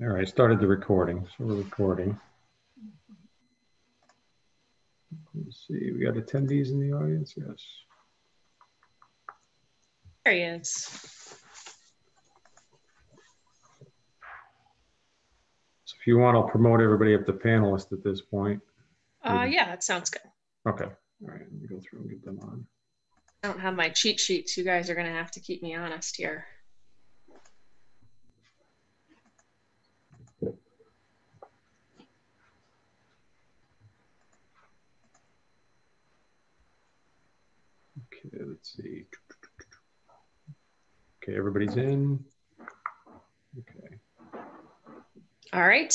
All right, started the recording. So we're recording. Let's see, we got attendees in the audience. Yes. There he is. So if you want, I'll promote everybody up to panelist at this point. Yeah, that sounds good. Okay. All right, let me go through and get them on. I don't have my cheat sheets. You guys are going to have to keep me honest here. Okay, let's see. Okay, everybody's in. Okay. All right.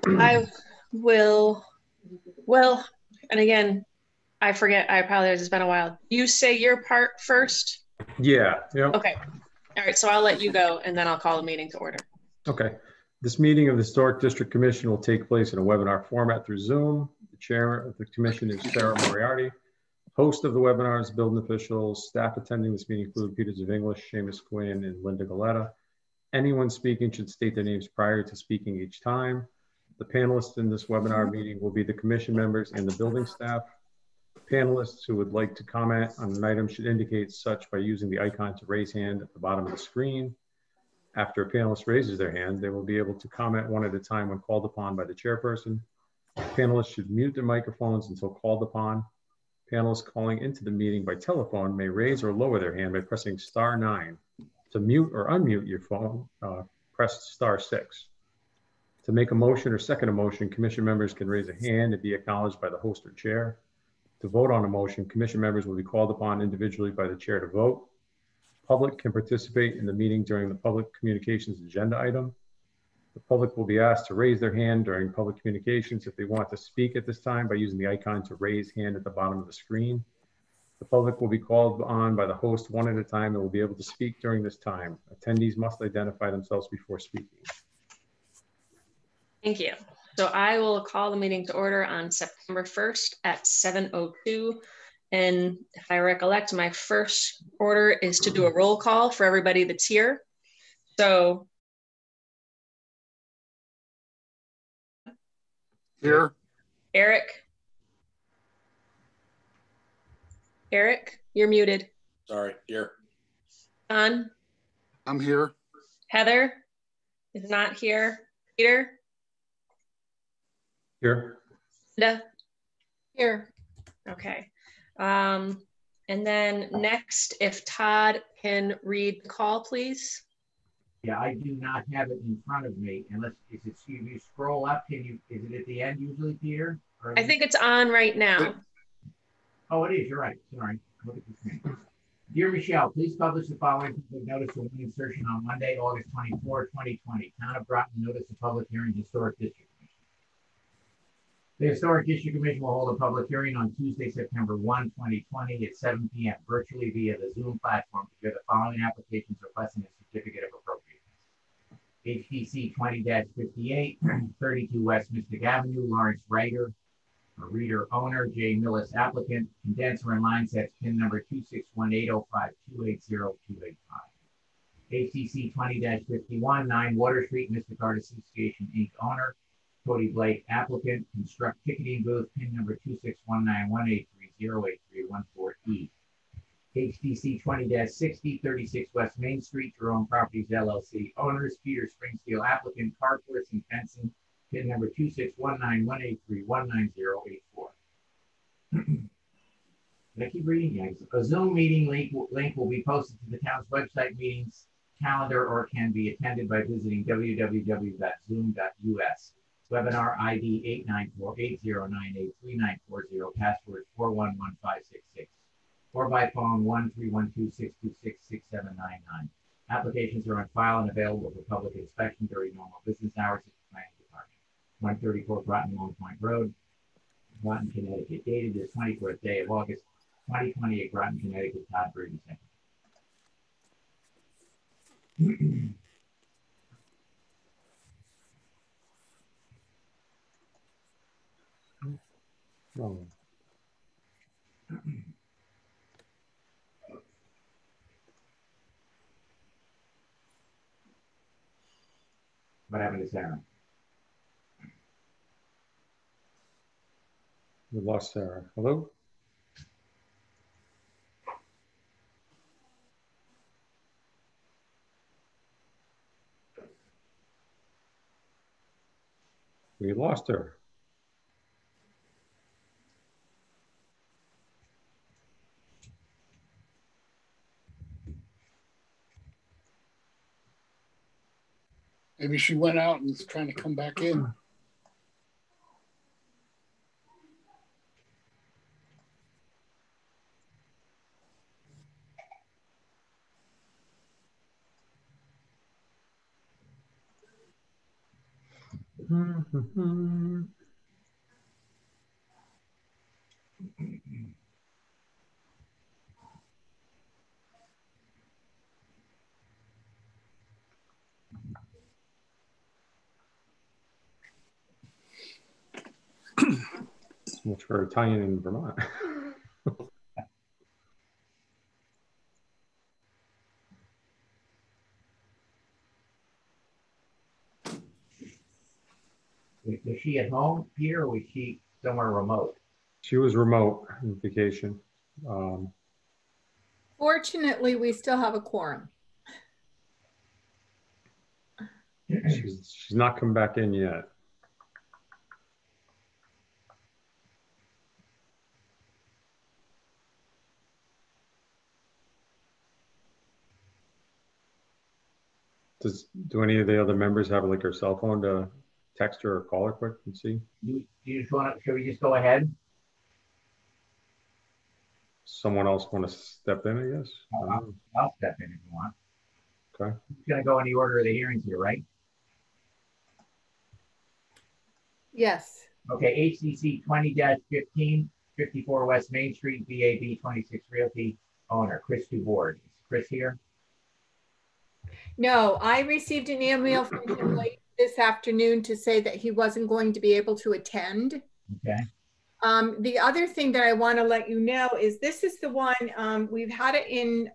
I will, and again, I forget, I apologize, it's been a while. You say your part first? Yeah. Yep. Okay. All right, so I'll let you go and then I'll call the meeting to order. Okay. This meeting of the Historic District Commission will take place in a webinar format through Zoom. The chair of the commission is Sarah Moriarty. Host of the webinar is building officials. Staff attending this meeting include Peters of English, Seamus Quinn, and Linda Galetta. Anyone speaking should state their names prior to speaking each time. The panelists in this webinar meeting will be the commission members and the building staff. Panelists who would like to comment on an item should indicate such by using the icon to raise hand at the bottom of the screen. After a panelist raises their hand, they will be able to comment one at a time when called upon by the chairperson. Panelists should mute their microphones until called upon. Panelists calling into the meeting by telephone may raise or lower their hand by pressing *9. To mute or unmute your phone, press *6. To make a motion or second a motion, commission members can raise a hand and be acknowledged by the host or chair. To vote on a motion, commission members will be called upon individually by the chair to vote. Public can participate in the meeting during the public communications agenda item. The public will be asked to raise their hand during public communications if they want to speak at this time by using the icon to raise hand at the bottom of the screen. The public will be called on by the host one at a time and will be able to speak during this time. Attendees must identify themselves before speaking. Thank you. So I will call the meeting to order on September 1st at 7:02. And if I recollect, my first order is to do a roll call for everybody that's here. So. Here. Eric, you're muted. Sorry, here. Don? I'm here. Heather is not here. Peter? Here. Linda? Here. Okay. And then next, if Todd can read the call, please. Yeah, I do not have it in front of me. Unless if you scroll up, is it at the end usually, Peter? I think it's on right now. Oh, it is. You're right. Sorry. Look at the screen. Dear Michelle, please publish the following public notice of insertion on Monday, August 24, 2020. Town of Groton notice of public hearing, Historic District Commission. The Historic District Commission will hold a public hearing on Tuesday, September 1, 2020 at 7 p.m. virtually via the Zoom platform to hear the following applications requesting a certificate of appropriateness. HTC 20-58, 32 West Mystic Avenue, Lawrence Reader owner, J. Millis applicant, condenser and line sets, pin number 2618052802885. HTC 20-51, 9 Water Street, Mystic Art Association, Inc. owner, Cody Blake applicant, construct ticketing booth, pin number 2619183083014E. HTC 20-60, 36 West Main Street, Jerome Properties LLC owners, Peter Springsteel applicant, carports and fencing, pin number 2619183198084. Can I keep reading? Yes. A Zoom meeting link will be posted to the town's website meetings calendar or can be attended by visiting www.zoom.us. Webinar ID 894-8098-3940, password 411566. Or by phone 1-312-626-6799. Applications are on file and available for public inspection during normal business hours at the planning department. 134 Groton Long Point Road, Groton, Connecticut. Dated this 24th day of August 2020 at Groton, Connecticut. Todd Brady, second. Oh. What happened to Sarah? We lost Sarah. Hello? We lost her. Maybe she went out and is trying to come back in. So much for Italian in Vermont. Was she at home, Peter, or was she somewhere remote? She was remote on vacation. Fortunately, we still have a quorum. She's not come back in yet. Do any of the other members have like her cell phone to text her or call her quick and see? You just want to, should we just go ahead? Someone else want to step in, I guess? I'll step in if you want. Okay. It's going to go in the order of the hearings here, right? Yes. Okay, HCC 20-15, 54 West Main Street, BAB 26 Realty owner, Chris Dubourg. Is Chris here? No, I received an email from him late this afternoon to say that he wasn't going to be able to attend. Okay. The other thing that I want to let you know is this is the one, we've had it in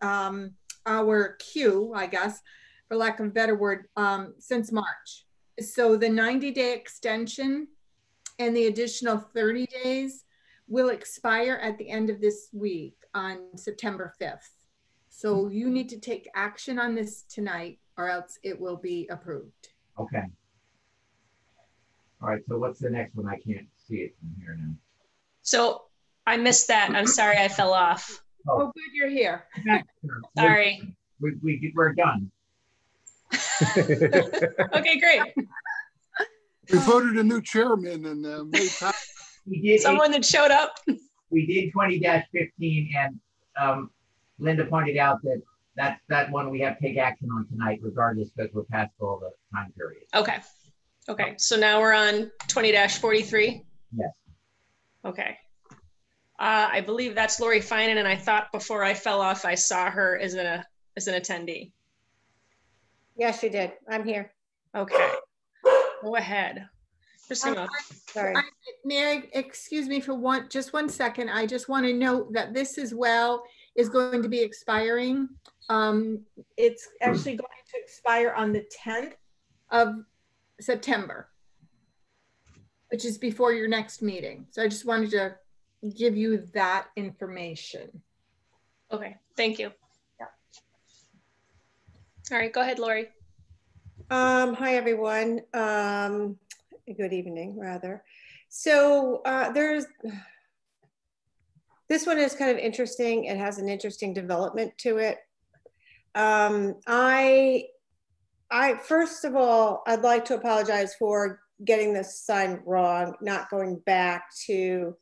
our queue, I guess, for lack of a better word, since March. So the 90-day extension and the additional 30 days will expire at the end of this week on September 5th. So you need to take action on this tonight or else it will be approved. Okay. All right, so what's the next one? I can't see it from here now. So I missed that. I'm sorry I fell off. Oh, good, you're here. Sorry. We're done. Okay, great. We voted a new chairman and made time. We did Someone that showed up. we did 20-15, and Linda pointed out that that one we have to take action on tonight, regardless, because we're past all the time period. Okay. Okay. So now we're on 20-43. Yes. Okay. I believe that's Lori Finan, and I thought before I fell off, I saw her as an attendee. Yes, you did. I'm here. Okay. Go ahead. Just gonna. Sorry. May I excuse me for just one second? I just want to note that this as well is going to be expiring. It's actually going to expire on the 10th of September, which is before your next meeting. So I just wanted to give you that information. Okay. Thank you. Yeah. All right. Go ahead, Lori. Hi, everyone. Good evening, rather. So this one is kind of interesting. It has an interesting development to it. I first of all, I'd like to apologize for getting this sign wrong, not going back to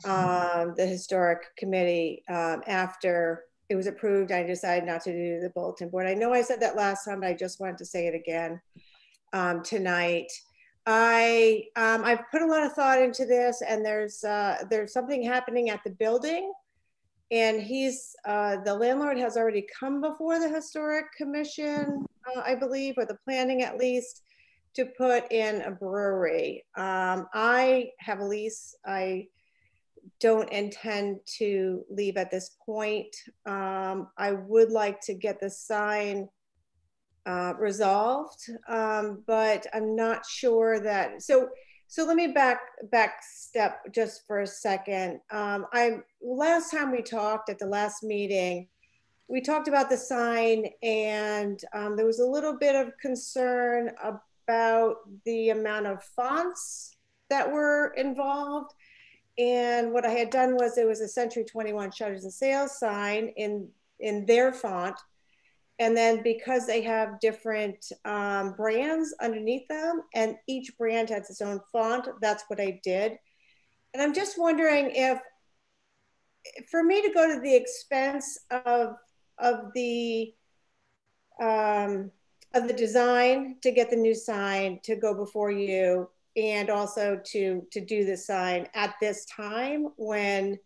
the historic committee after it was approved. I decided not to do the bulletin board. I know I said that last time, but I just wanted to say it again tonight. I've put a lot of thought into this, and there's something happening at the building, and the landlord has already come before the historic commission, I believe, or the planning at least, to put in a brewery. I have a lease. I don't intend to leave at this point. I would like to get the sign resolved, but I'm not sure that, so let me back step just for a second. Last time we talked at the last meeting, we talked about the sign, and there was a little bit of concern about the amount of fonts that were involved. And what I had done was, it was a Century 21 Shutters and Sales sign in their font. And then because they have different brands underneath them, and each brand has its own font, that's what I did. And I'm just wondering if, for me to go to the expense of the design to get the new sign to go before you, and also to do the sign at this time when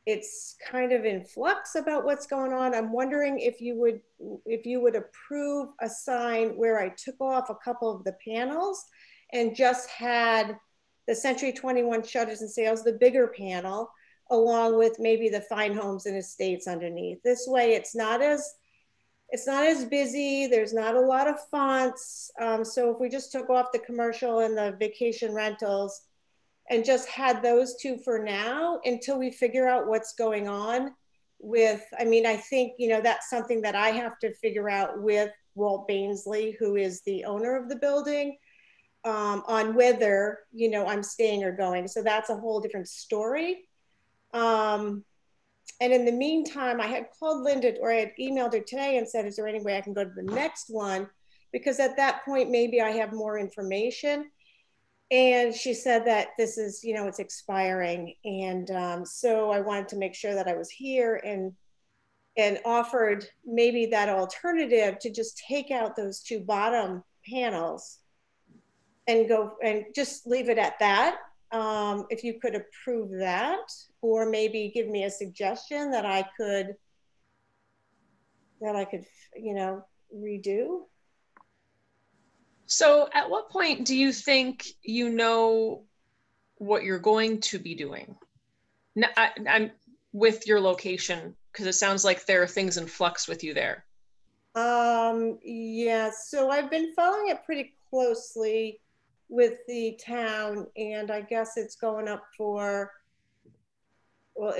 it's kind of in flux about what's going on, I'm wondering if you would approve a sign where I took off a couple of the panels and just had the Century 21 Shutters and Sales, the bigger panel, along with maybe the Fine Homes and Estates underneath. This way it's not as busy, there's not a lot of fonts. So if we just took off the commercial and the vacation rentals and just had those two for now until we figure out what's going on with, I mean, I think, you know, that's something that I have to figure out with Walt Bainsley, who is the owner of the building, on whether, you know, I'm staying or going. So that's a whole different story. And in the meantime, I had called Linda, or I had emailed her today and said, is there any way I can go to the next one? Because at that point, maybe I have more information. And she said that this is, you know, it's expiring. And so I wanted to make sure that I was here, and offered maybe that alternative to just take out those two bottom panels and go and just leave it at that. If you could approve that, or maybe give me a suggestion that I could, you know, redo. So at what point do you think you know what you're going to be doing? Now, I'm with your location, because it sounds like there are things in flux with you there. Yeah, so I've been following it pretty closely with the town, and I guess it's going up for, well,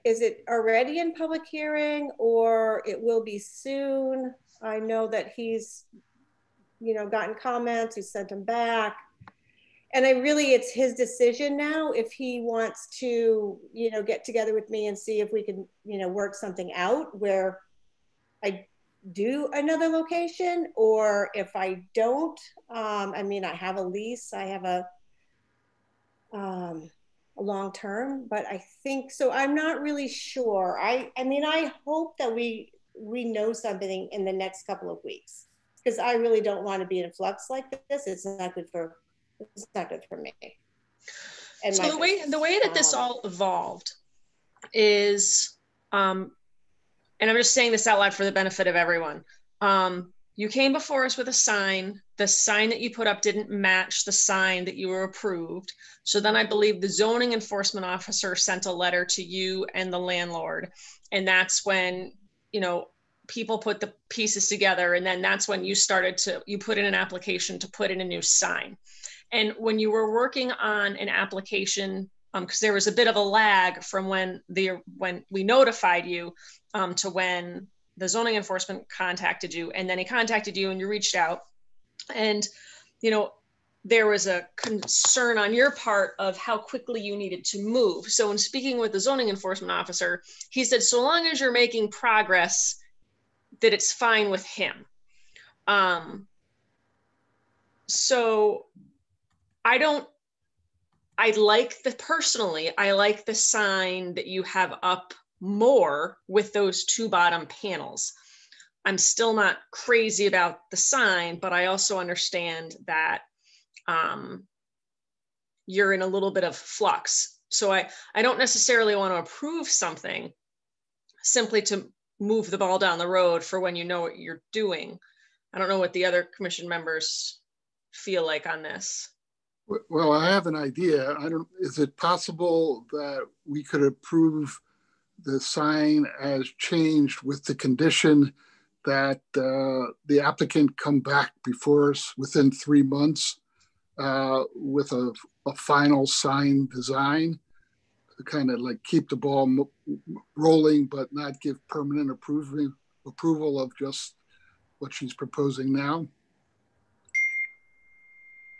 is it already in public hearing, or it will be soon? I know that he's, you know, gotten comments, he sent them back. And it's his decision now if he wants to, you know, get together with me and see if we can, you know, work something out where I do another location, or if I don't. I mean, I have a lease, I have a long term, but I think, so I'm not really sure. I mean, I hope that we know something in the next couple of weeks, because I really don't want to be in a flux like this. It's not good for me. And so the way that this all evolved is, and I'm just saying this out loud for the benefit of everyone. You came before us with a sign. The sign that you put up didn't match the sign that you were approved. So then I believe the zoning enforcement officer sent a letter to you and the landlord. And that's when, you know, people put the pieces together. And then that's when you put in an application to put in a new sign. And when you were working on an application, because there was a bit of a lag from when we notified you to when the zoning enforcement contacted you, and then he contacted you and you reached out. And, you know, there was a concern on your part of how quickly you needed to move. So in speaking with the zoning enforcement officer, he said, so long as you're making progress, that it's fine with him. So personally, I like the sign that you have up more with those two bottom panels. I'm still not crazy about the sign, but I also understand that you're in a little bit of flux. So I don't necessarily want to approve something simply to move the ball down the road for when you know what you're doing. I don't know what the other commission members feel like on this. Well, I have an idea. Is it possible that we could approve the sign as changed with the condition that the applicant come back before us within 3 months with a final sign design to kind of like keep the ball rolling, but not give permanent approval of just what she's proposing now.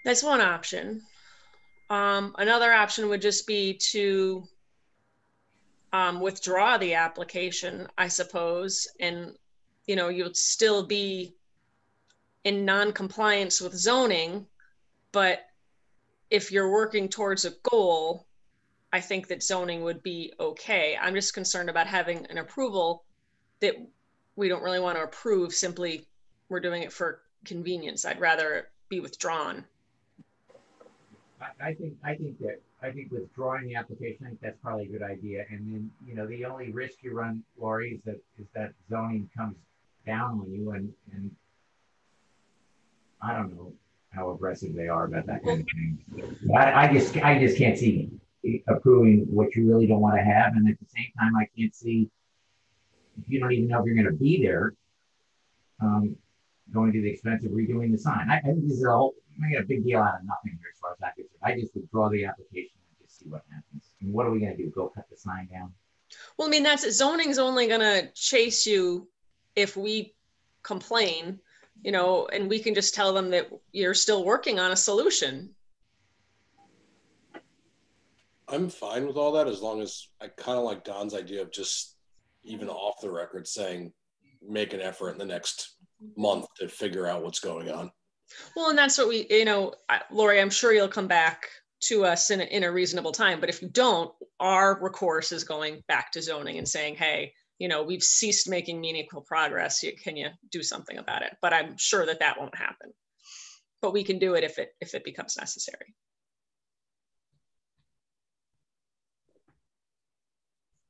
That's one option. Another option would just be to withdraw the application, I suppose, and you'll still be in non-compliance with zoning, but if you're working towards a goal, I think that zoning would be okay. I'm just concerned about having an approval that we don't really want to approve, simply we're doing it for convenience. I'd rather it be withdrawn. I think withdrawing the application, I think that's probably a good idea. And then, the only risk you run, Lori, is that zoning comes down on you, and I don't know how aggressive they are about that kind of thing. I just can't see approving what you really don't want to have, and at the same time, I can't see if you don't even know if you're going to be there, going to the expense of redoing the sign. I think this is making a big deal out of nothing here as far as that goes. I just withdraw the application and just see what happens. And what are we going to do? Go cut the sign down? Well, I mean, zoning's only going to chase you if we complain, and we can just tell them that you're still working on a solution. I'm fine with all that, as long as I kind of like Don's idea of just even off the record saying, make an effort in the next month to figure out what's going on. Well, and that's what we, Lori, I'm sure you'll come back to us in a reasonable time, but if you don't, our recourse is going back to zoning and saying, hey, we've ceased making meaningful progress. Can you do something about it? But I'm sure that won't happen, but we can do it if it becomes necessary.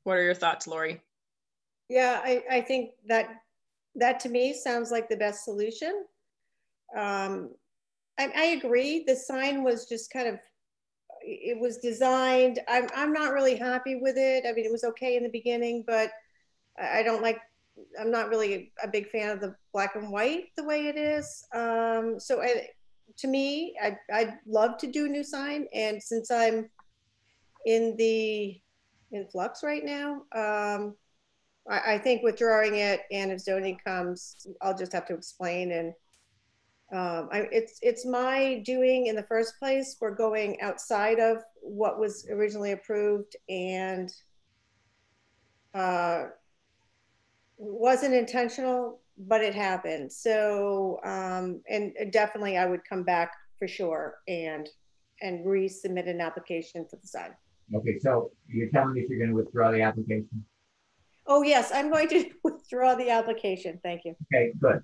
What are your thoughts, Lori? Yeah, I think that to me sounds like the best solution. I agree. The sign was just kind of, it was designed. I'm not really happy with it. I mean, it was okay in the beginning, but I'm not really a big fan of the black and white the way it is. So to me, I'd love to do a new sign. And since I'm in flux right now, I think withdrawing it, and if zoning comes, I'll just have to explain. And it's my doing in the first place. We're going outside of what was originally approved, and wasn't intentional, but it happened. So, and definitely I would come back for sure and resubmit an application for the sign. Okay, so you're telling me if you're going to withdraw the application? Oh yes, I'm going to withdraw the application. Thank you. Okay, good.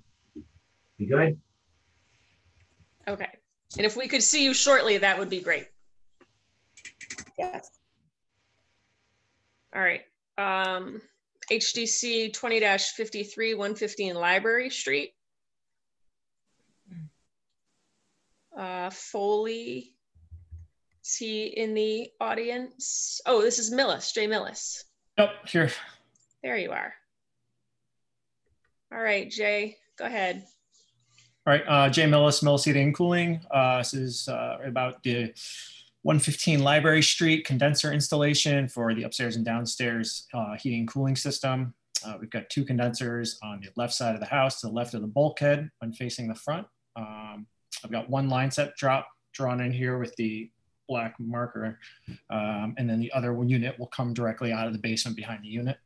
You good? Okay. And if we could see you shortly, that would be great. Yes. All right. HDC 20-53, 115 Library Street. Foley, is he in the audience? Oh, this is Millis, Jay Millis. Yep, here. There you are. All right, Jay, go ahead. All right, Jay Millis Heating and Cooling. This is about the 115 Library Street condenser installation for the upstairs and downstairs heating and cooling system. We've got 2 condensers on the left side of the house, to the left of the bulkhead when facing the front. I've got 1 line set drop drawn in here with the black marker. And then the other unit will come directly out of the basement behind the unit.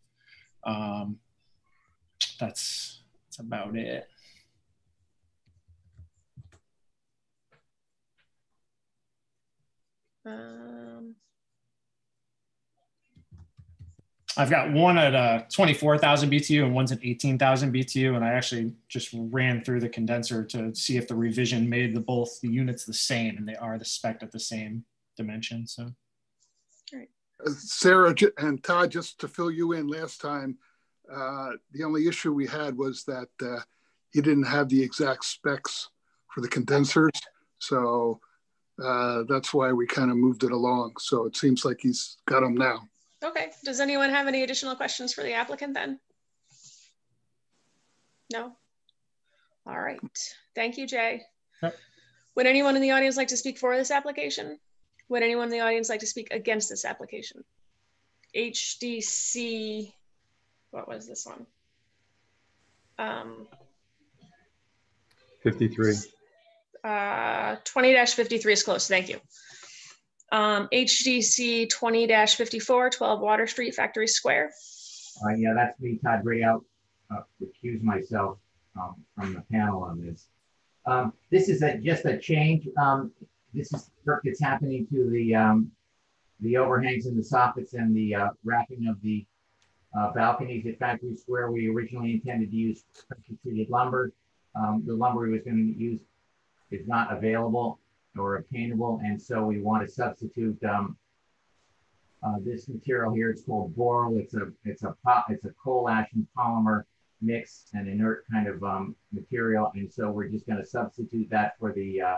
That's about it. I've got one at 24,000 BTU and one's at 18,000 BTU. And I actually just ran through the condenser to see if the revision made both the units the same, and they are the spec at the same dimension. So, all right. Sarah and Todd, just to fill you in, last time, the only issue we had was that he didn't have the exact specs for the condensers. So that's why we kind of moved it along. So it seems like he's got them now. Okay. Does anyone have any additional questions for the applicant then? No? All right. Thank you, Jay. Yep. Would anyone in the audience like to speak for this application? Would anyone in the audience like to speak against this application? HDC, what was this one? 53. 20-53 is close, thank you. HDC 20-54, 12 Water Street, Factory Square. Yeah, that's me, Todd Gray. I'll recuse myself from the panel on this. This is just a change. This is work that's happening to the overhangs and the soffits and the wrapping of the balconies at Factory Square. We originally intended to use treated lumber. The lumber we was going to use is not available or obtainable, and so we want to substitute this material here. It's called boral. It's a coal ash and polymer mix, an inert kind of material, and so we're just going to substitute that for the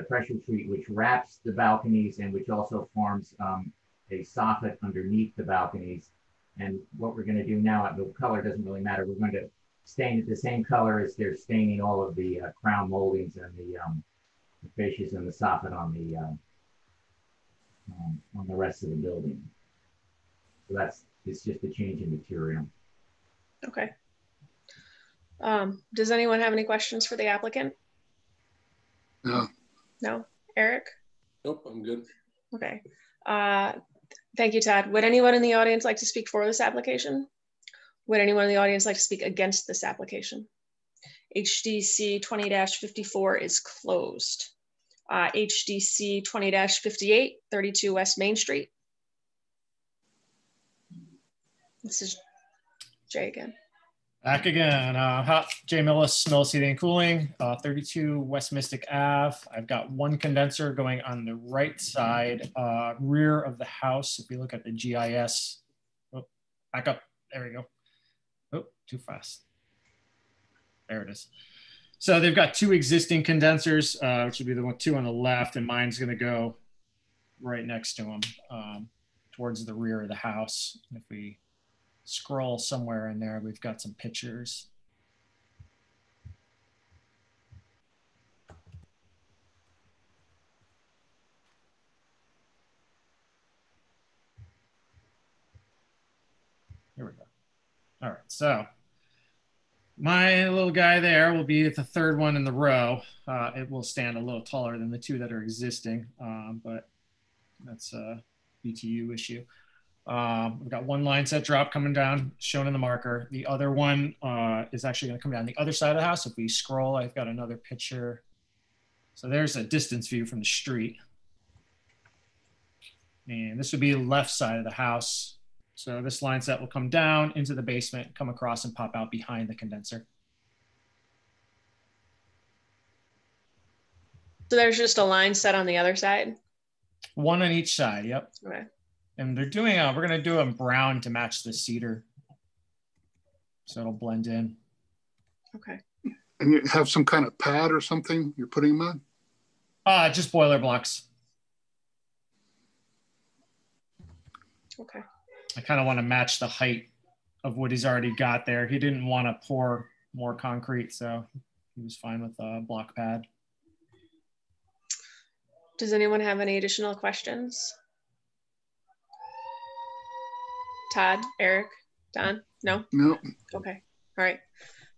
pressure treat, which wraps the balconies and which also forms a soffit underneath the balconies. And what we're going to do now, the color doesn't really matter. We're going to stain it the same color as they're staining all of the crown moldings and the fascias and the soffit on the rest of the building. So it's just a change in material. Okay. Does anyone have any questions for the applicant? No. No? Eric? Nope, I'm good. Okay. Thank you, Todd. Would anyone in the audience like to speak for this application? Would anyone in the audience like to speak against this application? HDC 20-54 is closed. HDC 20-58, 32 West Main Street. This is Jay again. Back again. Jay Millis Heating and Cooling, 32 West Mystic Ave. I've got one condenser going on the right side, rear of the house. If you look at the GIS, back up. There we go. Oh, too fast. There it is. So they've got two existing condensers, which would be the two on the left, and mine's going to go right next to them towards the rear of the house. If we scroll somewhere in there, we've got some pictures. Here we go. All right, so my little guy there will be the third one in the row. It will stand a little taller than the two that are existing, but that's a BTU issue. We've got one line set drop coming down, shown in the marker. The other one is actually going to come down the other side of the house. If we scroll, I've got another picture. So there's a distance view from the street. And this would be the left side of the house. So this line set will come down into the basement, come across and pop out behind the condenser. So there's just a line set on the other side? One on each side, yep. Okay. And they're doing, we're going to do them brown to match the cedar. So it'll blend in. Okay. And you have some kind of pad or something you're putting them on? Just boiler blocks. Okay. I kind of want to match the height of what he's already got there. He didn't want to pour more concrete, so he was fine with a block pad. Does anyone have any additional questions? Todd, Eric, Don? No? No. Okay. All right.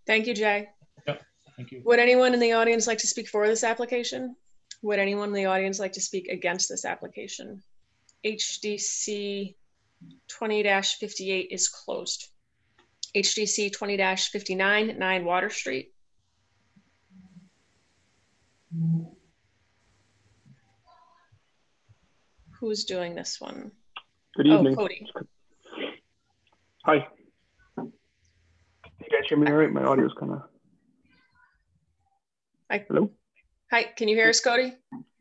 Thank you, Jay. Yep. Thank you. Would anyone in the audience like to speak for this application? Would anyone in the audience like to speak against this application? HDC 20-58 is closed. HDC 20-59, 9 Water Street. Who's doing this one? Good evening. Oh, Cody. Hi. You guys hear me all right? My audio is kind of... Hello? Hi, can you hear us, Cody?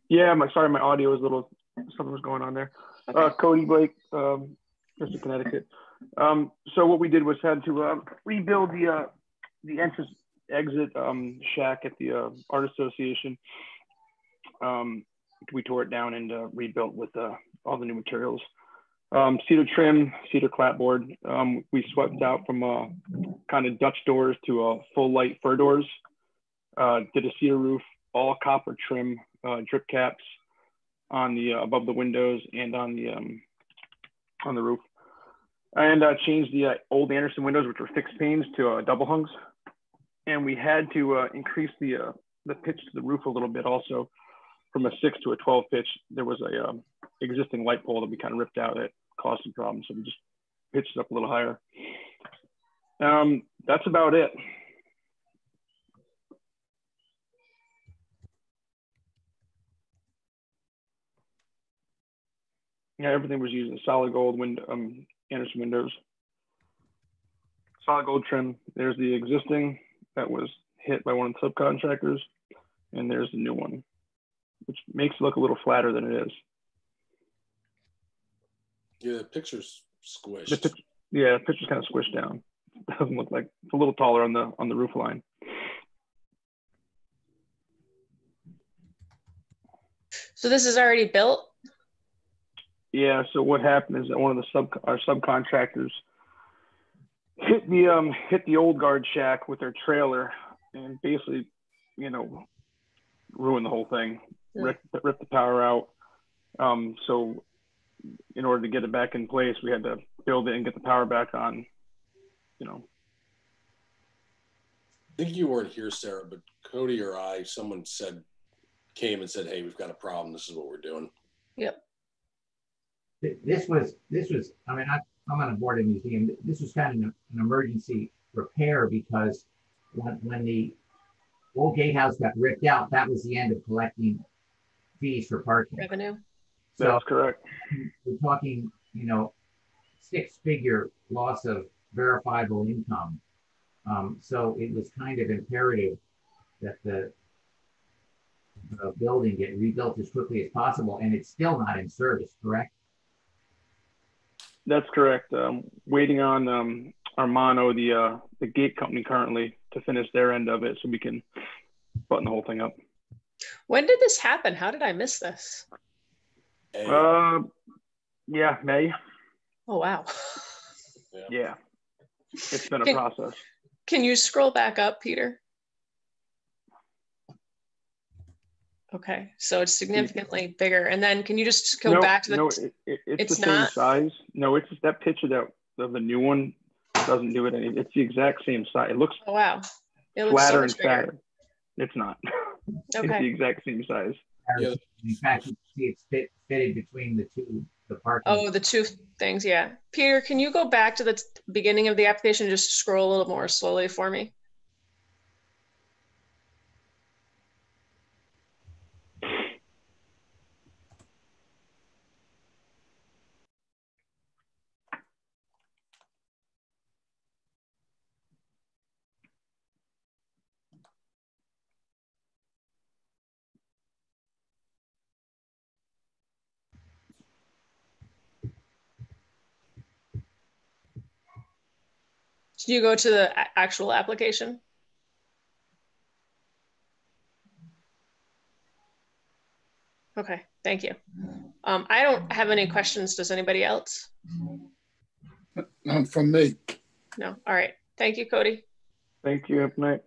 Yeah, sorry, my audio was a little, something was going on there. Okay. Cody Blake, Mr. Connecticut. So what we did was had to rebuild the entrance exit shack at the Art Association. We tore it down and rebuilt with all the new materials. Cedar trim, cedar clapboard. We swept out from kind of Dutch doors to full light fir doors. Did a cedar roof, all copper trim, drip caps on the above the windows and on the roof. And changed the old Anderson windows, which were fixed panes, to double hungs. And we had to increase the pitch to the roof a little bit also, from a 6 to a 12 pitch. There was a existing light pole that we kind of ripped out that caused some problems, so we just pitched it up a little higher. That's about it. Yeah, everything was using solid gold Anderson windows. Solid gold trim. There's the existing that was hit by one of the subcontractors, and there's the new one, which makes it look a little flatter than it is. Yeah, the picture's squished. The picture's kind of squished down. It doesn't look like it's a little taller on the roof line. So this is already built? Yeah, so what happened is that one of our subcontractors hit the old guard shack with their trailer and basically, ruined the whole thing. Yeah. Ripped the power out. So in order to get it back in place, we had to build it and get the power back on, I think you weren't here, Sarah, but Cody or someone came and said, hey, we've got a problem. This is what we're doing. Yep. This was, I mean, I'm on a board of the museum. This was kind of an emergency repair because when the old gatehouse got ripped out, that was the end of collecting fees for parking. Revenue. So that's correct. We're talking, 6-figure loss of verifiable income. So it was kind of imperative that the building get rebuilt as quickly as possible, and it's still not in service, correct? That's correct. Waiting on Armano, the gate company currently, to finish their end of it so we can button the whole thing up. When did this happen? How did I miss this? Yeah, May. Oh, wow. Yeah. It's been a process. Can you scroll back up, Peter? Okay, so it's significantly bigger. And then can you just go back to the... No, it's the same size. No, it's just that picture of the new one doesn't do it any. It's the exact same size. It looks wow. It looks flatter so and fatter. It's not. Okay. It's the exact same size. Yeah. In fact, you see it's fitted between the parking. Oh, the two things, yeah. Peter, can you go back to the beginning of the application and just scroll a little more slowly for me? Can you go to the actual application? Okay, thank you. I don't have any questions. Does anybody else? From me. No, all right. Thank you, Cody. Thank you. Have a night.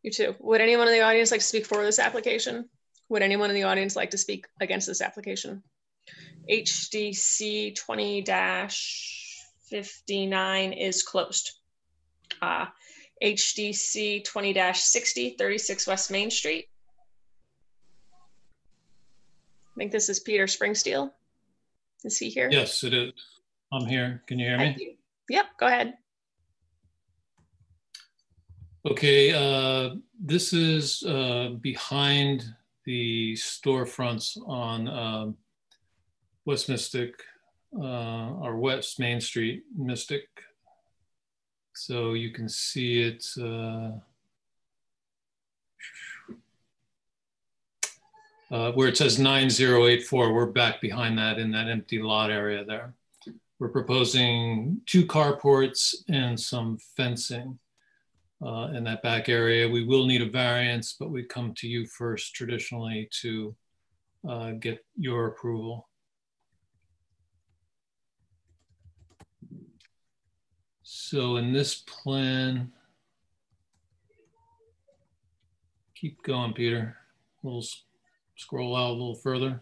You too. Would anyone in the audience like to speak for this application? Would anyone in the audience like to speak against this application? HDC 20-59 is closed. HDC 20-60, 36 West Main Street. I think this is Peter Springsteel. Is he here? Yes, it is. I'm here. Can you hear me? Yep, go ahead. Okay, this is behind the storefronts on West Mystic, or West Main Street, Mystic. So you can see it where it says 9084, we're back behind that in that empty lot area there. We're proposing 2 carports and some fencing in that back area. We will need a variance, but we come to you first traditionally to get your approval. So in this plan, keep going, Peter. We'll scroll out a little further.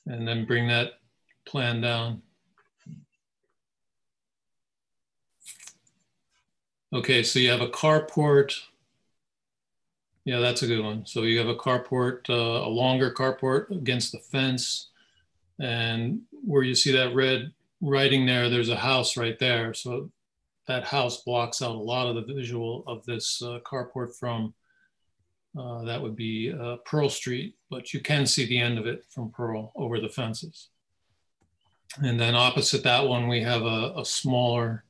And then bring that plan down. Okay, so you have a carport. Yeah, that's a good one. So you have a carport, a longer carport against the fence. And where you see that red writing there, there's a house right there. So that house blocks out a lot of the visual of this carport from, that would be Pearl Street, but you can see the end of it from Pearl over the fences. And then opposite that one, we have a smaller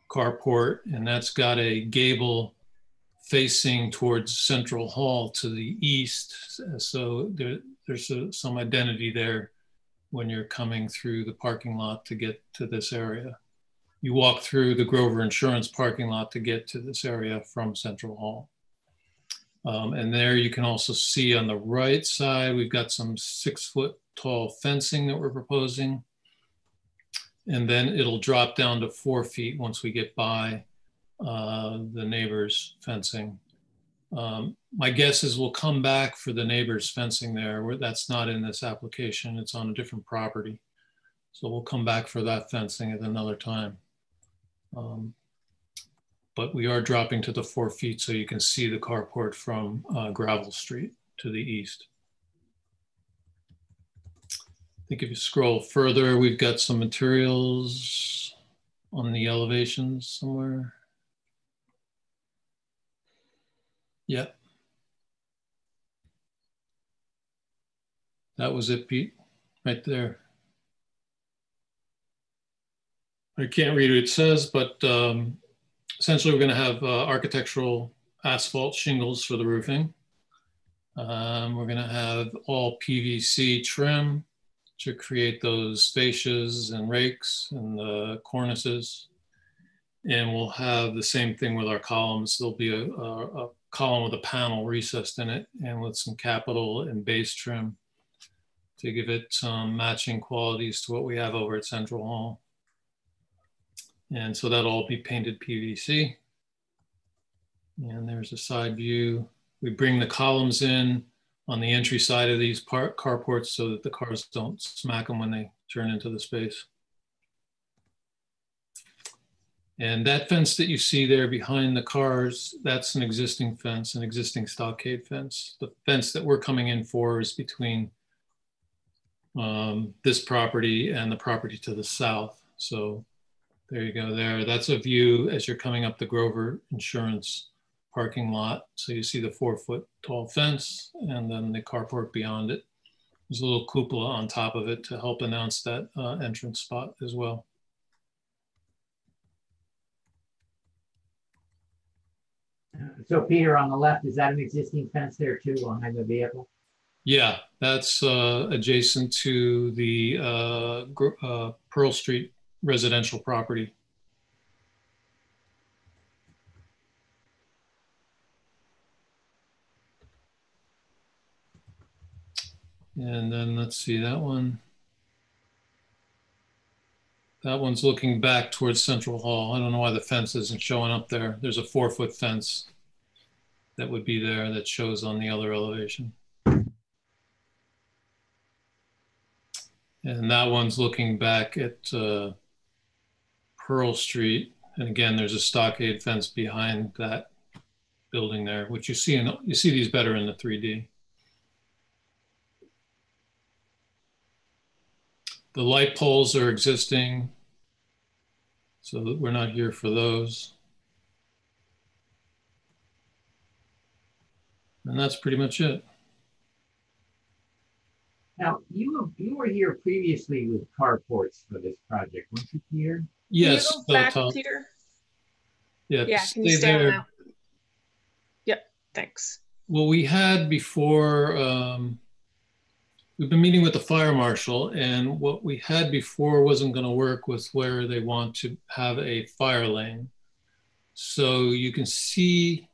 carport, and that's got a gable facing towards Central Hall to the east. So there's some identity there when you're coming through the parking lot to get to this area. You walk through the Grover Insurance parking lot to get to this area from Central Hall. And there you can also see on the right side, we've got some 6-foot tall fencing that we're proposing. And then it'll drop down to 4 feet once we get by the neighbor's fencing. My guess is we'll come back for the neighbor's fencing there. That's not in this application, it's on a different property. So we'll come back for that fencing at another time. But we are dropping to the 4 feet so you can see the carport from Gravel Street to the east. I think if you scroll further, we've got some materials on the elevations somewhere. Yep. That was it, Pete, right there. I can't read what it says, but essentially we're going to have architectural asphalt shingles for the roofing. We're going to have all PVC trim to create those fascias and rakes and the cornices. And we'll have the same thing with our columns. There'll be a column with a panel recessed in it and with some capital and base trim to give it some matching qualities to what we have over at Central Hall. And so that'll all be painted PVC. And there's a side view. We bring the columns in on the entry side of these carports so that the cars don't smack them when they turn into the space. And that fence that you see there behind the cars, that's an existing fence, an existing stockade fence. The fence that we're coming in for is between this property and the property to the south. So there you go there. That's a view as you're coming up the Grover Insurance parking lot. So you see the 4-foot tall fence and then the carport beyond it. There's a little cupola on top of it to help announce that entrance spot as well. So Peter, on the left, is that an existing fence there too behind the vehicle? Yeah, that's adjacent to the Pearl Street residential property. And then let's see that one. That one's looking back towards Central Hall. I don't know why the fence isn't showing up there. There's a 4-foot fence that would be there that shows on the other elevation. And that one's looking back at Pearl Street. And again, there's a stockade fence behind that building there, which you see these better in the 3D. The light poles are existing, so we're not here for those. And that's pretty much it. Now, you were here previously with carports for this project, weren't you, Peter? Yes. Can you go back, Peter? Yeah, can you stay on now? Yep, thanks. Well, we had before, we've been meeting with the fire marshal, and what we had before wasn't going to work with where they want to have a fire lane. So you can see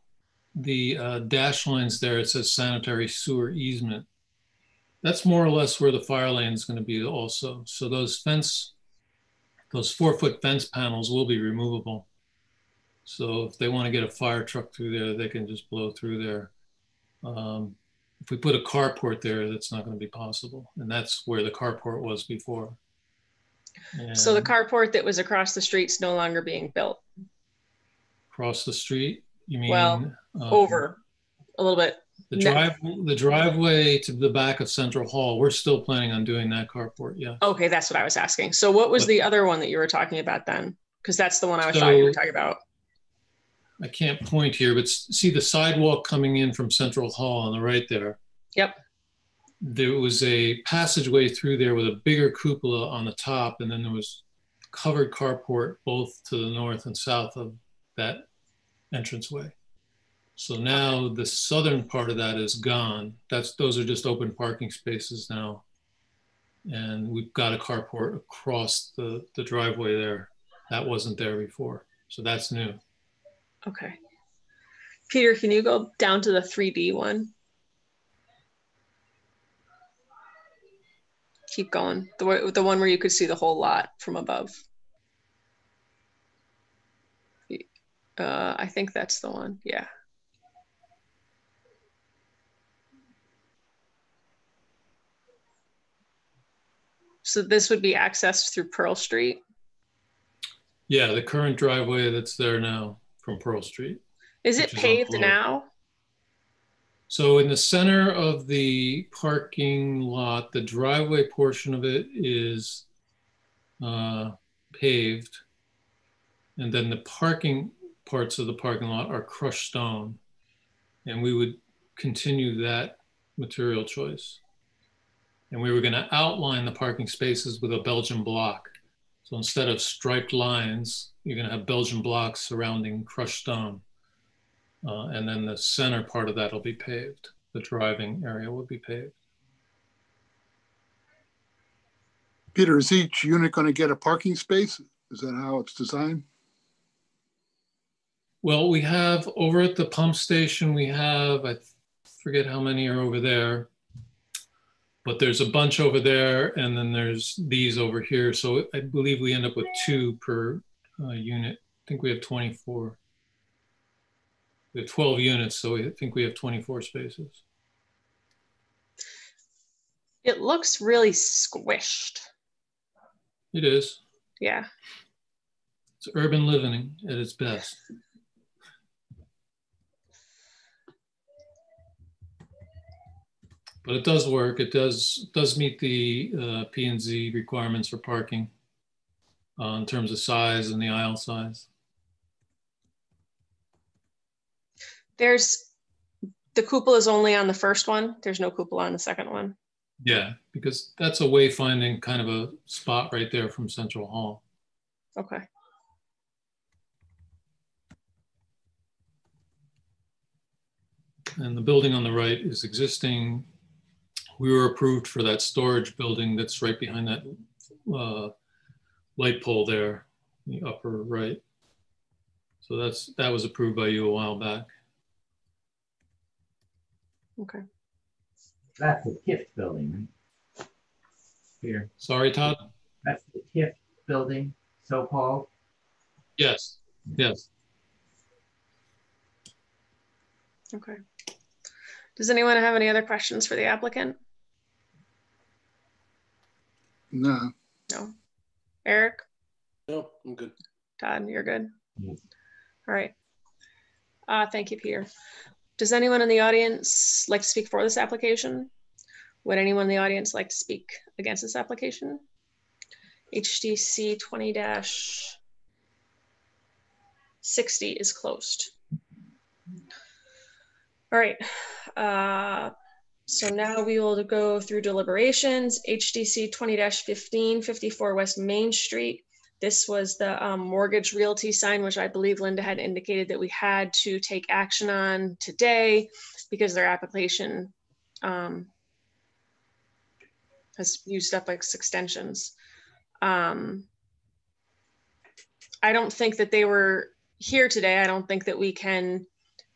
the dash lines there. It says sanitary sewer easement. that's more or less where the fire lane is going to be also. So those 4-foot fence panels will be removable. So if they want to get a fire truck through there, they can just blow through there. If we put a carport there, that's not going to be possible. And that's where the carport was before. And so the carport that was across the street's no longer being built. Across the street, you mean? Well, over a little bit. The driveway to the back of Central Hall, we're still planning on doing that carport, yeah. Okay, that's what I was asking. So what was the other one that you were talking about then? Because that's the one I thought you were talking about. I can't point here, but see the sidewalk coming in from Central Hall on the right there? Yep. There was a passageway through there with a bigger cupola on the top, and then there was covered carport both to the north and south of that entranceway. So now the southern part of that is gone. Those are just open parking spaces now. And we've got a carport across the driveway there. That wasn't there before. So that's new. Okay. Peter, can you go down to the 3D one? Keep going. The one where you could see the whole lot from above. I think that's the one. Yeah. So this would be accessed through Pearl Street? Yeah, the current driveway that's there now from Pearl Street. Is it paved now? So in the center of the parking lot, the driveway portion of it is paved. And then the parking parts of the parking lot are crushed stone. And we would continue that material choice. And we were going to outline the parking spaces with a Belgian block. So instead of striped lines, you're going to have Belgian blocks surrounding crushed stone. And then the center part of that will be paved. The driving area will be paved. Peter, is each unit going to get a parking space? Is that how it's designed? Well, we have over at the pump station, we have, I forget how many are over there, but there's a bunch over there, and then there's these over here. So I believe we end up with 2 per unit. I think we have 24. We have 12 units, so I think we have 24 spaces. It looks really squished. It is. Yeah. It's urban living at its best. But it does work. It does meet the P&Z requirements for parking in terms of size and the aisle size. The cupola is only on the first one. There's no cupola on the second one. Yeah, because that's a wayfinding kind of a spot right there from Central Hall. Okay. And the building on the right is existing. We were approved for that storage building that's right behind that light pole there, in the upper right. So that was approved by you a while back. Okay. That's the TIF building, right? Here. Sorry, Todd? That's the TIF building, so-called? Yes, yes. Okay. Does anyone have any other questions for the applicant? No. No. Eric? No, I'm good. Todd, you're good? Yes. All right. Thank you, Peter. Does anyone in the audience like to speak for this application? Would anyone in the audience like to speak against this application? HDC 20-60 is closed. All right. So now we will go through deliberations. HDC 20-15, 54 West Main Street. This was the mortgage realty sign, which I believe Linda had indicated that we had to take action on today because their application has used up like extensions. I don't think that they were here today. I don't think that we can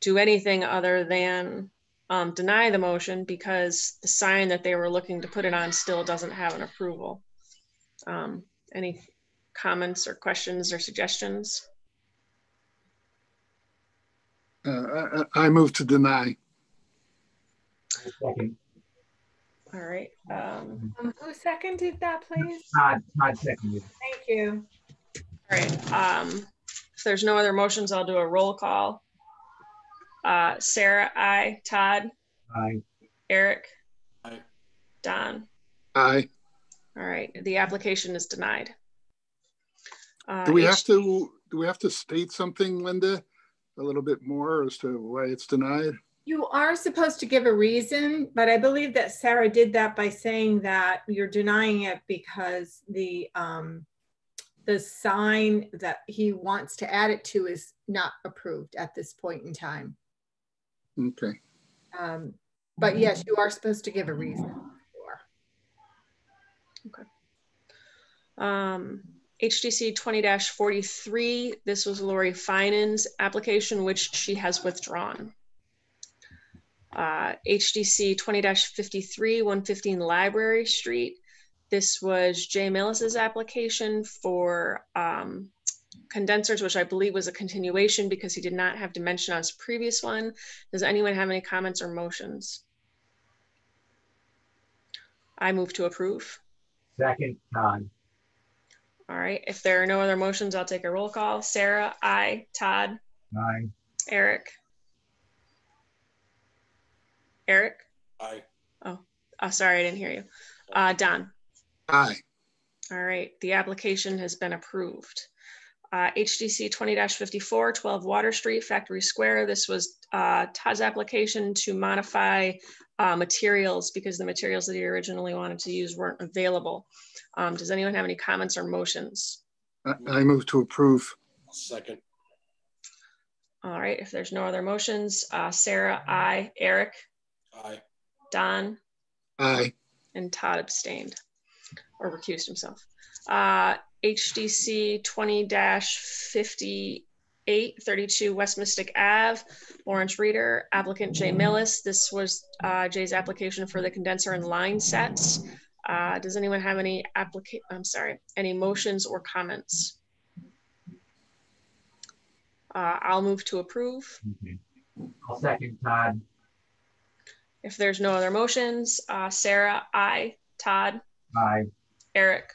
do anything other than deny the motion because the sign that they were looking to put it on still doesn't have an approval. Any comments or questions or suggestions? I move to deny. Second. All right. Who seconded that, please? Todd seconded. Thank you. All right. If there's no other motions, I'll do a roll call. Sarah, aye. Todd? Aye. Eric? Aye. Don? Aye. All right. The application is denied. Do we have to state something, Linda, a little bit more as to why it's denied? You are supposed to give a reason, but I believe that Sarah did that by saying that you're denying it because the sign that he wants to add it to is not approved at this point in time. Okay. But yes, you are supposed to give a reason. Okay. HDC 20-43, this was Lori Finan's application, which she has withdrawn. HDC 20-53, 115 Library Street. This was Jay Millis's application for condensers, which I believe was a continuation because he did not have dimension on his previous one. Does anyone have any comments or motions? I move to approve. Second, Todd. All right, if there are no other motions, I'll take a roll call. Sarah, aye. Todd? Aye. Eric? Eric? Aye. Oh, sorry, I didn't hear you. Don? Aye. All right, the application has been approved. HDC 20-54, 12 Water Street, Factory Square. This was Todd's application to modify materials because the materials that he originally wanted to use weren't available. Does anyone have any comments or motions? I move to approve. Second. All right, if there's no other motions, Sarah, aye. Eric? Aye. Don? Aye. And Todd abstained or recused himself. HDC 20-58, 32 West Mystic Ave, Lawrence Reeder, applicant Jay Millis. This was Jay's application for the condenser and line sets. Does anyone have any any motions or comments? I'll move to approve. Okay. I'll second, Todd. If there's no other motions, Sarah, aye. Todd? Aye. Eric?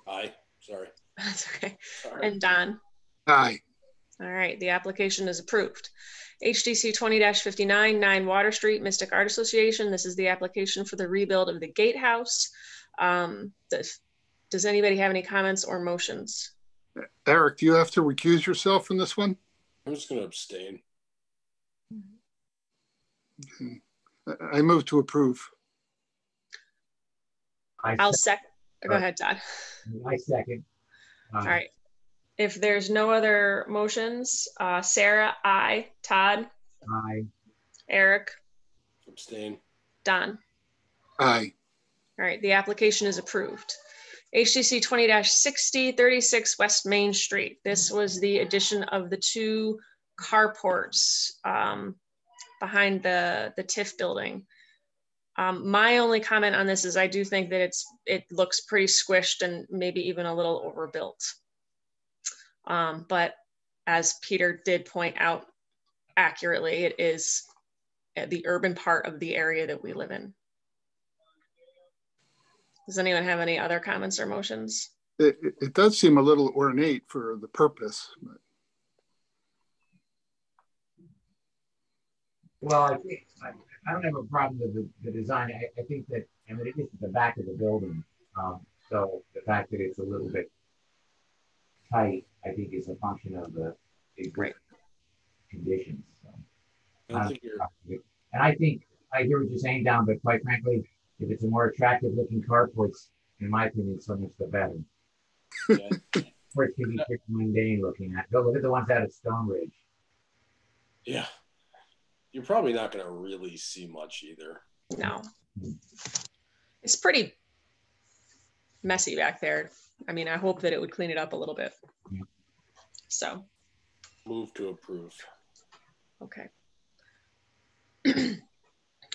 Aye. Sorry. That's okay. Sorry. And Don? Aye. All right, the application is approved. HDC 20-59, 9 Water Street, Mystic Art Association. This is the application for the rebuild of the Gatehouse. Does anybody have any comments or motions? Eric, do you have to recuse yourself from this one? I'm just going to abstain. Okay. I move to approve. I'll second. Go ahead, Todd. I second. All right. If there's no other motions, Sarah, aye. Todd? Aye. Eric? Abstain. Don? Aye. All right, the application is approved. HDC 20-60, 36 West Main Street. This was the addition of the 2 carports behind the TIF building. My only comment on this is I do think that it looks pretty squished and maybe even a little overbuilt. But as Peter did point out accurately, it is the urban part of the area that we live in. Does anyone have any other comments or motions? It does seem a little ornate for the purpose. But... Well, I don't have a problem with the design. I think that, I mean, it is at the back of the building. So the fact that it's a little bit tight, I think is a function of the great conditions. So, and I think I hear what you're saying, Don, but quite frankly, if it's a more attractive looking carports, in my opinion, so much the better. Yeah. Or it can be pretty mundane looking at. Go look at the ones out at Stonebridge. Yeah. You're probably not going to really see much either. No. It's pretty messy back there. I mean, I hope that it would clean it up a little bit. Yeah. So. Move to approve. Okay.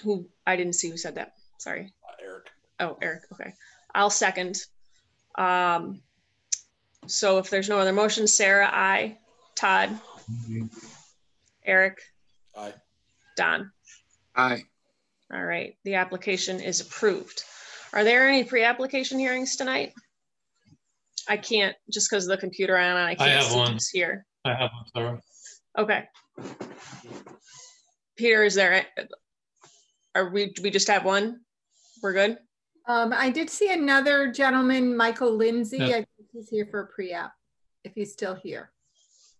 Who, I didn't see who said that. Sorry. Eric. Oh, Eric. Okay. I'll second. So if there's no other motions, Sarah, aye. Todd. Eric. Aye. Don. Aye. All right. The application is approved. Are there any pre-application hearings tonight? I can't, just because of the computer on, I can't have see one. who's here. I have one, Sarah. Okay. Peter, is there, we just have one? We're good? I did see another gentleman, Michael Lindsay. Yeah. I think he's here for a pre-app, if he's still here.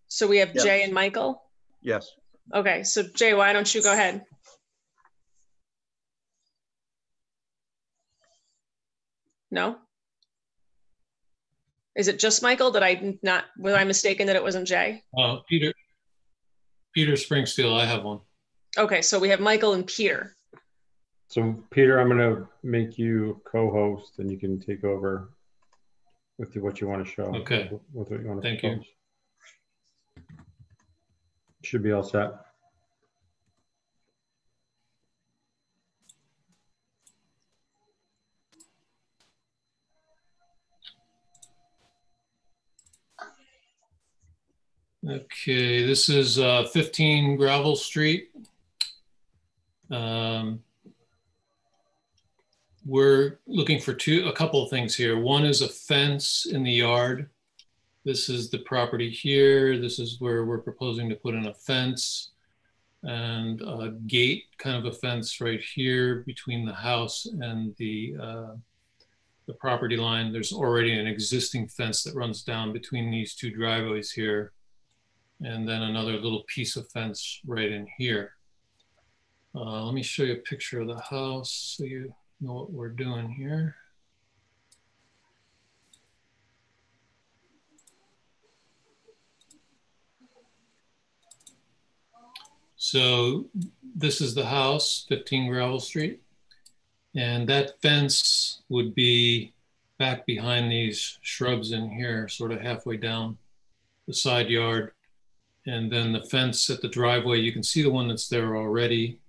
So we have Yes. Jay and Michael? Yes. Okay, so Jay, why don't you go ahead? No? Is it just Michael? Was I mistaken that it wasn't Jay? Peter Springsteel, I have one. Okay, so we have Michael and Peter. So Peter, I'm going to make you co-host and you can take over with what you want to show. Okay. With what you want to Thank propose. you. Should be all set. Okay, this is 15 Gravel Street. We're looking for a couple of things here. One is a fence in the yard. This is the property here. This is where we're proposing to put in a fence and a gate, kind of a fence right here between the house and the property line. There's already an existing fence that runs down between these two driveways here. And then another little piece of fence right in here. Let me show you a picture of the house so you know what we're doing here. So this is the house, 15 Gravel Street. And that fence would be back behind these shrubs in here, sort of halfway down the side yard. And then the fence at the driveway, you can see the one that's there already.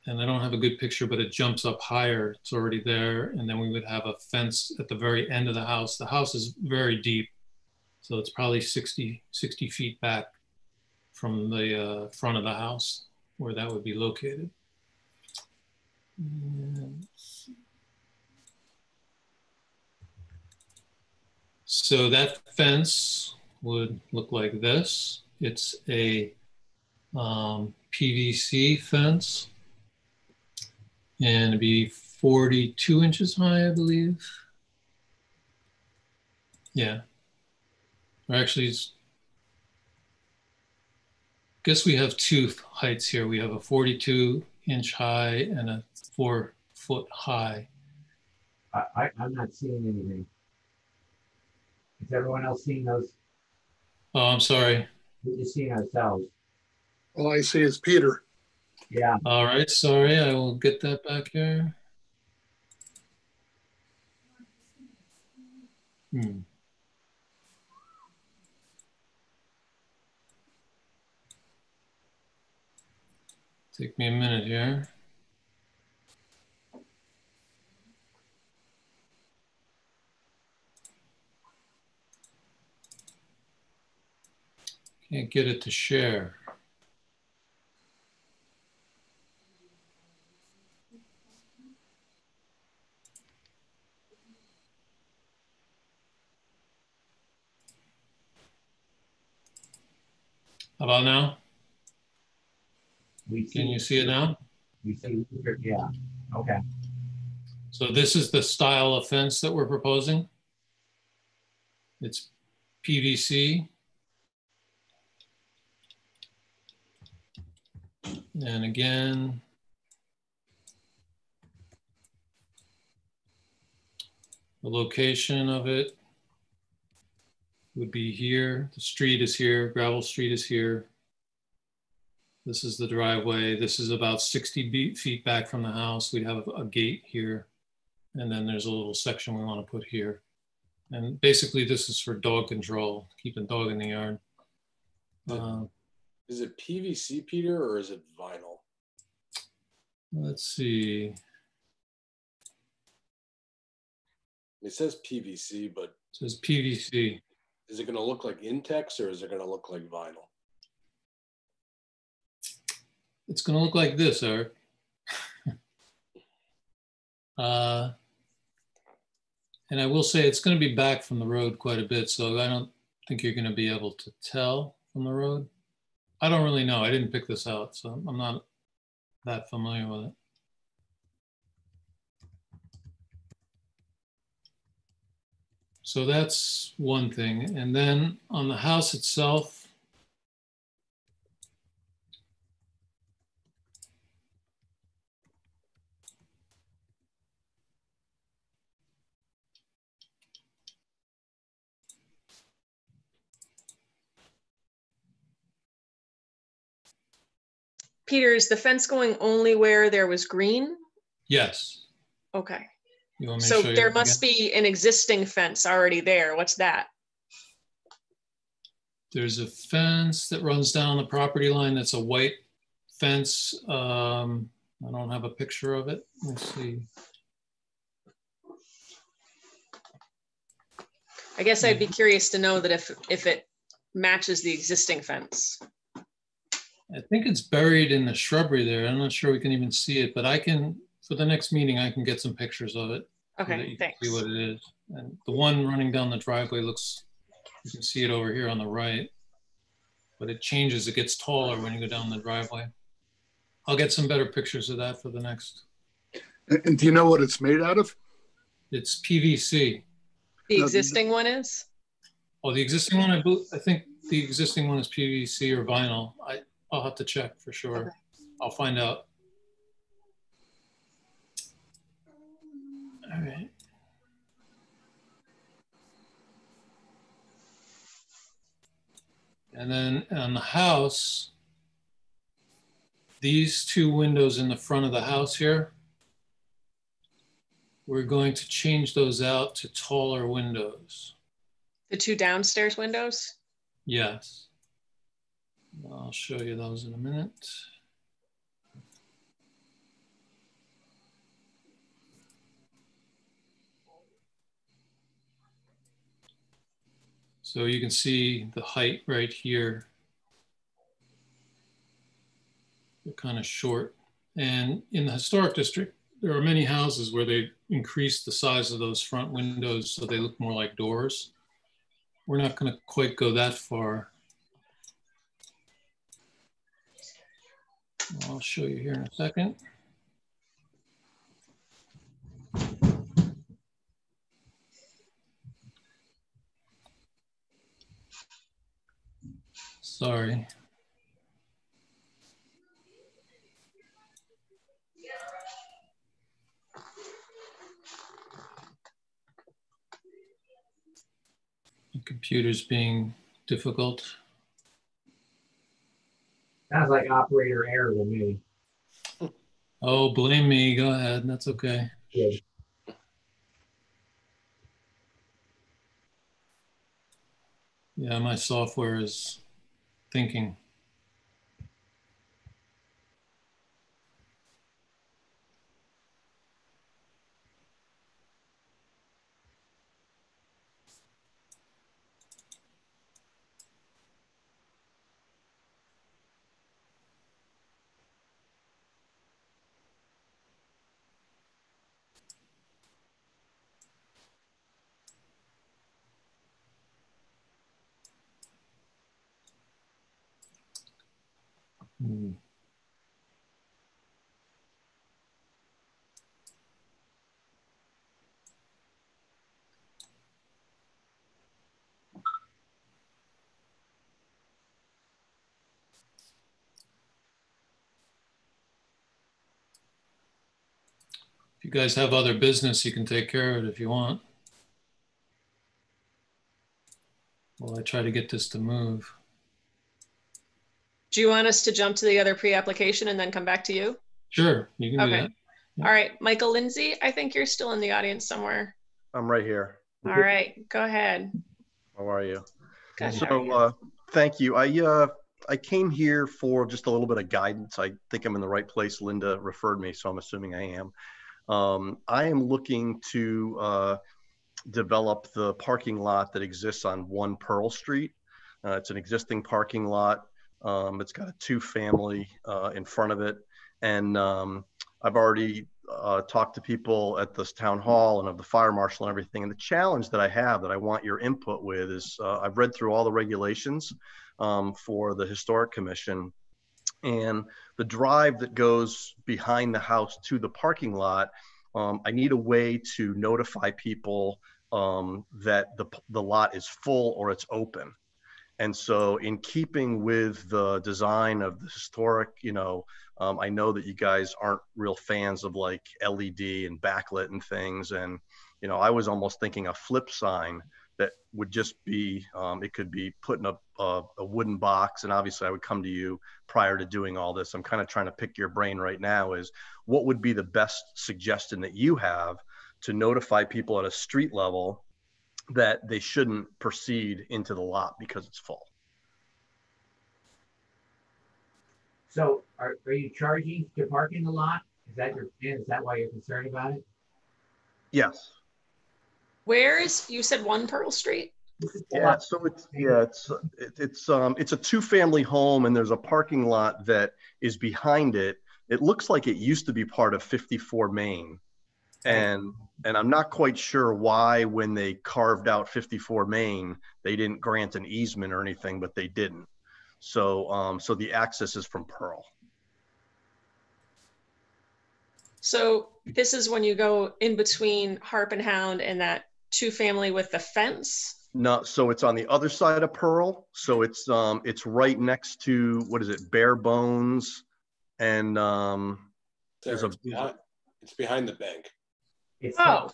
And I don't have a good picture, but it jumps up higher. It's already there. And then we would have a fence at the very end of the house. The house is very deep. So it's probably 60 feet back from the front of the house where that would be located. So that fence would look like this. It's a PVC fence and it'd be 42 inches high, I believe. Yeah. Or actually, I guess we have two heights here. We have a 42-inch high and a 4-foot high. I'm not seeing anything. Is everyone else seeing those? Oh, I'm sorry. We're just seeing ourselves. All I see is Peter. Yeah. All right, sorry. I will get that back here. Take me a minute here. Can't get it to share. How about now? Can you see it now? We see, yeah. Okay. So this is the style of fence that we're proposing. It's PVC. And again, the location of it would be here. The street is here, Gravel Street is here. This is the driveway. This is about 60 feet back from the house. We have a gate here. And then there's a little section we want to put here. And basically this is for dog control, keeping dog in the yard. Is it PVC, Peter, or is it vinyl? Let's see. It says PVC, but It says PVC. is it going to look like Intex or is it going to look like vinyl? It's going to look like this, Eric. And I will say it's going to be back from the road quite a bit, so I don't think you're going to be able to tell from the road. I don't really know. I didn't pick this out, so I'm not that familiar with it. So that's one thing. And then on the house itself, Peter, is the fence going only where there was green? yes. Okay. You want me to So show you there that must again? be an existing fence already there. What's that? There's a fence that runs down the property line. That's a white fence. I don't have a picture of it. Let's see. I guess I'd be curious to know that if it matches the existing fence. I think it's buried in the shrubbery there. I'm not sure we can even see it, but I can, for the next meeting, I can get some pictures of it. Okay, so that you thanks. can see what it is. And the one running down the driveway looks, you can see it over here on the right, but it changes, it gets taller when you go down the driveway. I'll get some better pictures of that for the next. And do you know what it's made out of? It's PVC. The existing one is? Oh, the existing one, I think the existing one is PVC or vinyl. I'll have to check for sure. Okay. I'll find out. All right. And then on the house, these two windows in the front of the house here, we're going to change those out to taller windows. The two downstairs windows? Yes. I'll show you those in a minute. So you can see the height right here. They're kind of short. And in the historic district, there are many houses where they increase the size of those front windows so they look more like doors. We're not going to quite go that far. I'll show you here in a second. Sorry. The computer's being difficult. Sounds like operator error to me. Oh, blame me. Go ahead. That's okay. Yeah. Yeah, my software is thinking. If you guys have other business, you can take care of it if you want. Well, I try to get this to move. Do you want us to jump to the other pre-application and then come back to you? Sure, you can do Okay. that. Yeah. All right, Michael Lindsay, I think you're still in the audience somewhere. I'm right here. All right, go ahead. How are you? Good. So, thank you. I I came here for just a little bit of guidance. I think I'm in the right place. Linda referred me, so I'm assuming I am. I am looking to develop the parking lot that exists on 1 Pearl Street. It's an existing parking lot. It's got a 2-family in front of it. And I've already talked to people at this town hall and of the fire marshal and everything. And the challenge that I have that I want your input with is I've read through all the regulations for the Historic Commission, and the drive that goes behind the house to the parking lot. I need a way to notify people that the lot is full or it's open. And so in keeping with the design of the historic, I know that you guys aren't real fans of like LED and backlit and things. And, I was almost thinking a flip sign that would just be, it could be put in a wooden box. And obviously I would come to you prior to doing all this. I'm kind of trying to pick your brain right now is what would be the best suggestion that you have to notify people at a street level that they shouldn't proceed into the lot because it's full. So are you charging to park in the lot? Is that your plan? Is that why you're concerned about it? Yes. Where is, you said 1 Pearl Street? Yeah, so it's a 2-family home, and there's a parking lot that is behind it. It looks like it used to be part of 54 Main. And I'm not quite sure why when they carved out 54 Main, they didn't grant an easement or anything, but they didn't. So so the access is from Pearl. So this is when you go in between Harp and Hound and that 2-family with the fence? No, so it's on the other side of Pearl. So it's right next to, what is it, Bare Bones, and it's behind the bank. Yeah,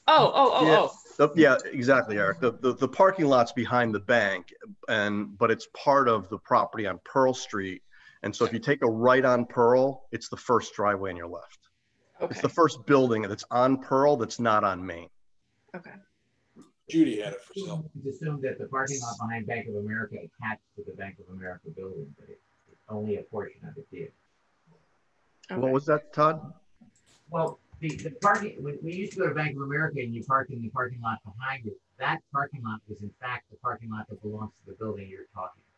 exactly, Eric. The parking lot's behind the bank, but it's part of the property on Pearl Street. And so if you take a right on Pearl, it's the first driveway on your left. Okay. It's the first building that's on Pearl that's not on Main. Okay. Judy had it for sale. It's assumed that the parking lot behind Bank of America attached to the Bank of America building, but it's only a portion of it did. Okay. What was that, Todd? Well, the parking, when we used to go to Bank of America and you park in the parking lot behind it, that parking lot was in fact the parking lot that belongs to the building you're talking about.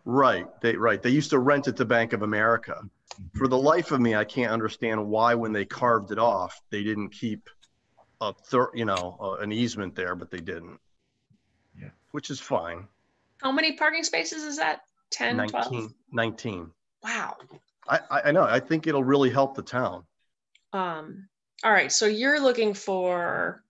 Right. They used to rent it to Bank of America. For the life of me, I can't understand why when they carved it off, they didn't keep an easement there, but they didn't. Yeah. Which is fine. How many parking spaces is that? 10, 19, 12? 19. Wow. I know. I think it'll really help the town. All right. So you're looking for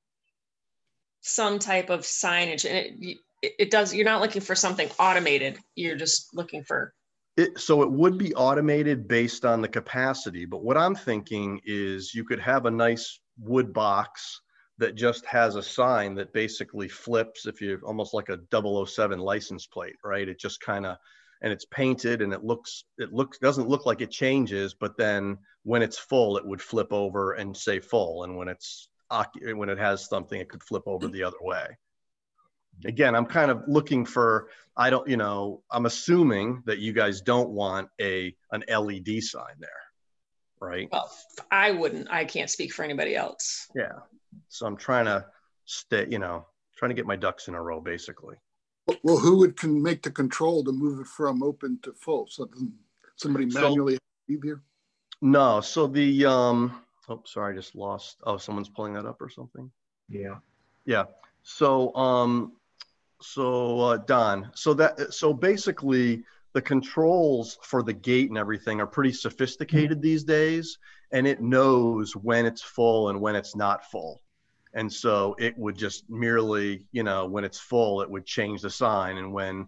some type of signage, and you're not looking for something automated. You're just looking for it. So it would be automated based on the capacity. But what I'm thinking is you could have a nice wood box that just has a sign that basically flips, if you almost like a 007 license plate, right? It just kind of, and it's painted and it doesn't look like it changes, but then when it's full, it would flip over and say full. And when it has something, it could flip over the other way. Again, I'm kind of looking for, I'm assuming that you guys don't want an LED sign there, right? Well, I wouldn't. I can't speak for anybody else. Yeah. So I'm trying to trying to get my ducks in a row, basically. Well, who can make the control to move it from open to full? So somebody manually leave here? No. So the sorry, I just lost. Oh, someone's pulling that up or something. Yeah. Yeah. So Don. So basically, the controls for the gate and everything are pretty sophisticated these days, and it knows when it's full and when it's not full. And so it would just merely, when it's full, it would change the sign. And when